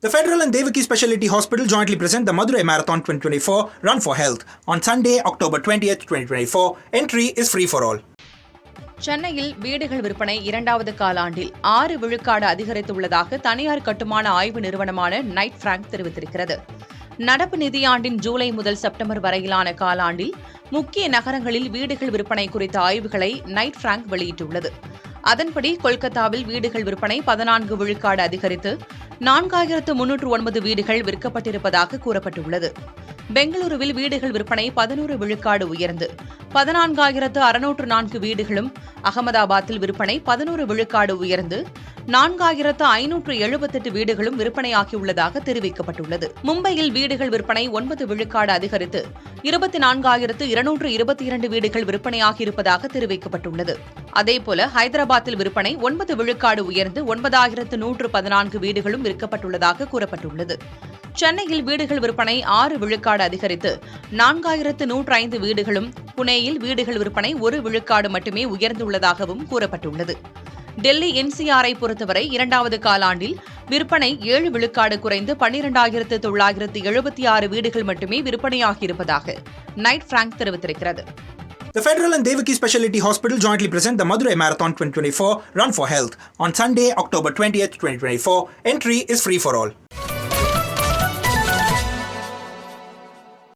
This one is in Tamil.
The Federal and Devaki Specialty Hospital jointly present the Madurai Marathon 2024 Run for Health on Sunday, October 20th, 2024. Entry is free for all. சென்னையில் வீடுகள் விற்பனை இரண்டாவது காலாண்டில் 6 விழுக்காடு அதிகரித்துள்ளதாக தனியார் கட்டுமான ஆய்வு நிறுவனமான நைட் பிராங்க் தெரிவித்திருக்கிறது. நடப்பு நிதியாண்டின் ஜூலை முதல் செப்டம்பர் வரையிலான காலாண்டில் முக்கிய நகரங்களில் வீடுகள் விற்பனை குறித்த ஆய்வுகளை நைட் பிராங்க் வெளியிட்டுள்ளது. அதன்படி கொல்கத்தாவில் வீடுகள் விற்பனை 14 விழுக்காடு அதிகரித்து 4309 வீடுகள் விற்கப்பட்டிருப்பதாக கூறப்பட்டுள்ளது. பெங்களூருவில் வீடுகள் விற்பனை 11 விழுக்காடு உயர்ந்து 14604 வீடுகளும், அகமதாபாத்தில் விற்பனை 11 விழுக்காடு உயர்ந்து 4578 வீடுகளும் விற்பனையாகியுள்ளதாக தெரிவிக்கப்பட்டுள்ளது. மும்பையில் வீடுகள் விற்பனை 9 விழுக்காடு அதிகரித்து 24222 வீடுகள் விற்பனையாகியிருப்பதாக தெரிவிக்கப்பட்டுள்ளது. அதேபோல ஹைதராபாத்தில் விற்பனை 9 விழுக்காடு உயர்ந்து 9114 வீடுகளும் விற்கப்பட்டுள்ளதாக கூறப்பட்டுள்ளது. சென்னையில் வீடுகள் விற்பனை 6 விழுக்காடு அதிகரித்து 4105 வீடுகளும், புனேயில் வீடுகள் விற்பனை 1 விழுக்காடு மட்டுமே உயர்ந்துள்ளதாகவும் கூறப்பட்டுள்ளது. டெல்லி என்சிஆரை பொறுத்தவரை இரண்டாவது காலாண்டில் விற்பனை 7 விழுக்காடு குறைந்து 12976 வீடுகள் மட்டுமே விற்பனையாகியிருப்பதாக நைட் பிராங்க் தெரிவித்திருக்கிறது. The Federal and Devaki Specialty Hospital jointly present the Madurai Marathon 2024 Run for Health on Sunday, October 20th, 2024. Entry is free for all.